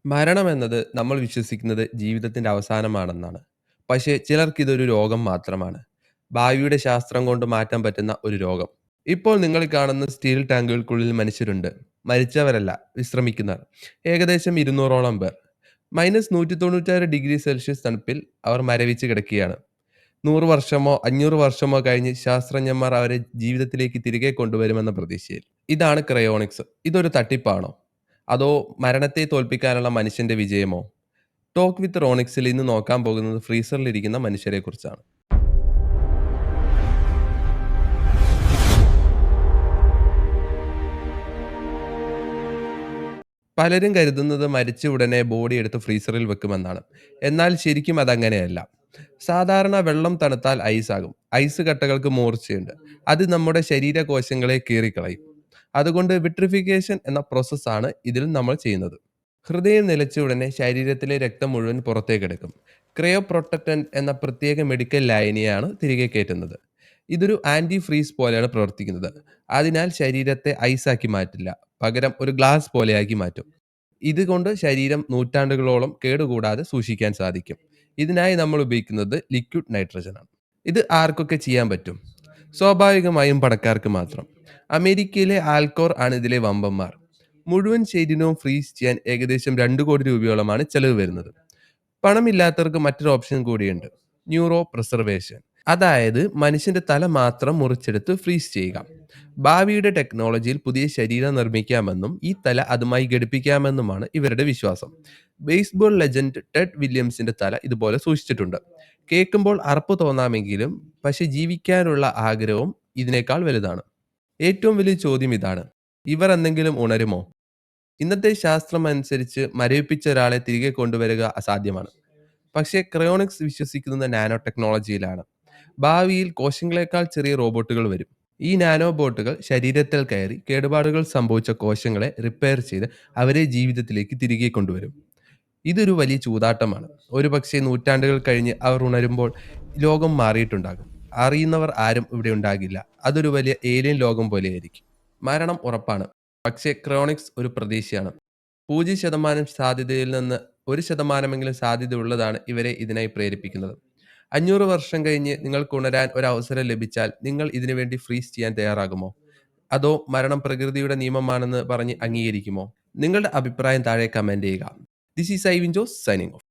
മരണമെന്നത് നമ്മൾ വിശ്വസിക്കുന്നത് ജീവിതത്തിന്റെ അവസാനമാണെന്നാണ്. പക്ഷേ ചിലർക്കിതൊരു രോഗം മാത്രമാണ്. ഭാവിയുടെ ശാസ്ത്രം കൊണ്ട് മാറ്റാൻ പറ്റുന്ന ഒരു രോഗം. ഇപ്പോൾ നിങ്ങൾ കാണുന്ന സ്റ്റീൽ ടാങ്കുകൾക്കുള്ളിൽ മനുഷ്യരുണ്ട്. മരിച്ചവരല്ല, വിശ്രമിക്കുന്നവർ. ഏകദേശം 200ഓളം പേർ. -196°C തണുപ്പിൽ അവർ മരവിച്ച് കിടക്കുകയാണ്. 100 വർഷമോ 500 വർഷമോ കഴിഞ്ഞ് ശാസ്ത്രജ്ഞന്മാർ അവരെ ജീവിതത്തിലേക്ക് തിരികെ കൊണ്ടുവരുമെന്ന പ്രതീക്ഷയിൽ. ഇതാണ് ക്രയോണിക്സ്. ഇതൊരു തട്ടിപ്പാണോ? അതോ മരണത്തെ തോൽപ്പിക്കാനുള്ള മനുഷ്യന്റെ വിജയമോ? ടോക്ക് വിത്ത് റോണിക്സിൽ ഇന്ന് നോക്കാൻ പോകുന്നത് ഫ്രീസറിലിരിക്കുന്ന മനുഷ്യരെക്കുറിച്ചാണ്. പലരും കരുതുന്നത് മരിച്ച ഉടനെ ബോഡി എടുത്ത് ഫ്രീസറിൽ വെക്കുമെന്നാണ്. എന്നാൽ ശരിക്കും അതങ്ങനെയല്ല. സാധാരണ വെള്ളം തണുത്താൽ ഐസാകും. ഐസ് കട്ടകൾക്ക് മൂർച്ചയുണ്ട്. അത് നമ്മുടെ ശരീരകോശങ്ങളെ കീറിക്കളയും. അതുകൊണ്ട് വിട്രിഫിക്കേഷൻ എന്ന പ്രോസസ്സാണ് ഇതിൽ നമ്മൾ ചെയ്യുന്നത്. ഹൃദയം നിലച്ച ഉടനെ ശരീരത്തിലെ രക്തം മുഴുവൻ പുറത്തേക്കെടുക്കും. ക്രയോപ്രൊട്ടക്റ്റന്റ് എന്ന പ്രത്യേക മെഡിക്കൽ ലായനിയാണ് തിരികെ കയറ്റുന്നത്. ഇതൊരു ആന്റി ഫ്രീസ് പോലെയാണ് പ്രവർത്തിക്കുന്നത്. അതിനാൽ ശരീരത്തെ ഐസാക്കി മാറ്റില്ല, പകരം ഒരു ഗ്ലാസ് പോലെയാക്കി മാറ്റും. ഇതുകൊണ്ട് ശരീരം നൂറ്റാണ്ടുകളോളം കേടുകൂടാതെ സൂക്ഷിക്കാൻ സാധിക്കും. ഇതിനായി നമ്മൾ ഉപയോഗിക്കുന്നത് ലിക്വിഡ് നൈട്രജനാണ്. ഇത് ആർക്കൊക്കെ ചെയ്യാൻ പറ്റും? സ്വാഭാവികമായും പണക്കാർക്ക് മാത്രം. അമേരിക്കയിലെ ആൽക്കോർ ആണ് ഇതിലെ വമ്പന്മാർ. മുഴുവൻ ശരീരവും ഫ്രീസ് ചെയ്യാൻ ഏകദേശം 2 കോടി രൂപയോളമാണ് ചെലവ് വരുന്നത്. പണമില്ലാത്തവർക്ക് മറ്റൊരു ഓപ്ഷൻ കൂടിയുണ്ട്. Neuro preservation. അതായത് മനുഷ്യന്റെ തല മാത്രം മുറിച്ചെടുത്ത് ഫ്രീസ് ചെയ്യുക. ഭാവിയുടെ ടെക്നോളജിയിൽ പുതിയ ശരീരം നിർമ്മിക്കാമെന്നും ഈ തല അതുമായി ഘടിപ്പിക്കാമെന്നുമാണ് ഇവരുടെ വിശ്വാസം. ബേസ്ബോൾ ലെജൻഡ് ടെഡ് വില്യംസിന്റെ തല ഇതുപോലെ സൂക്ഷിച്ചിട്ടുണ്ട്. കേൾക്കുമ്പോൾ അറപ്പ് തോന്നാമെങ്കിലും പക്ഷെ ജീവിക്കാനുള്ള ആഗ്രഹവും ഇതിനേക്കാൾ വലുതാണ്. ഏറ്റവും വലിയ ചോദ്യം ഇതാണ്: ഇവർ എന്തെങ്കിലും ഉണരുമോ? ഇന്നത്തെ ശാസ്ത്രം അനുസരിച്ച് മരവിപ്പിച്ച ഒരാളെ തിരികെ കൊണ്ടുവരിക അസാധ്യമാണ്. പക്ഷേ ക്രയോണിക്സ് വിശ്വസിക്കുന്നത് നാനോ ടെക്നോളജിയിലാണ്. ഭാവിയിൽ കോശങ്ങളെക്കാൾ ചെറിയ റോബോട്ടുകൾ വരും. ഈ നാനോ ബോട്ടുകൾ ശരീരത്തിൽ കയറി കേടുപാടുകൾ സംഭവിച്ച കോശങ്ങളെ റിപ്പയർ ചെയ്ത് അവരെ ജീവിതത്തിലേക്ക് തിരികെ കൊണ്ടുവരും. ഇതൊരു വലിയ ചൂതാട്ടമാണ്. ഒരുപക്ഷേ നൂറ്റാണ്ടുകൾ കഴിഞ്ഞ് അവർ ഉണരുമ്പോൾ ലോകം മാറിയിട്ടുണ്ടാകും. അറിയുന്നവർ ആരും ഇവിടെ ഉണ്ടാകില്ല. അതൊരു വലിയ ഏലിയൻ ലോകം പോലെയായിരിക്കും. മരണം ഉറപ്പാണ്. പക്ഷേ ക്രോണിക്സ് ഒരു പ്രതീക്ഷയാണ്. 0% സാധ്യതയിൽ നിന്ന് 1%മെങ്കിലും സാധ്യതയുള്ളതാണ് ഇവരെ ഇതിനായി പ്രേരിപ്പിക്കുന്നത്. 500 വർഷം കഴിഞ്ഞ് നിങ്ങൾക്ക് ഉണരാൻ ഒരു അവസരം ലഭിച്ചാൽ നിങ്ങൾ ഇതിനു വേണ്ടി ഫ്രീസ് ചെയ്യാൻ തയ്യാറാകുമോ? അതോ മരണം പ്രകൃതിയുടെ നിയമമാണെന്ന് പറഞ്ഞ് അംഗീകരിക്കുമോ? നിങ്ങളുടെ അഭിപ്രായം താഴെ കമന്റ് ചെയ്യുക. This is Ivin Jose signing of.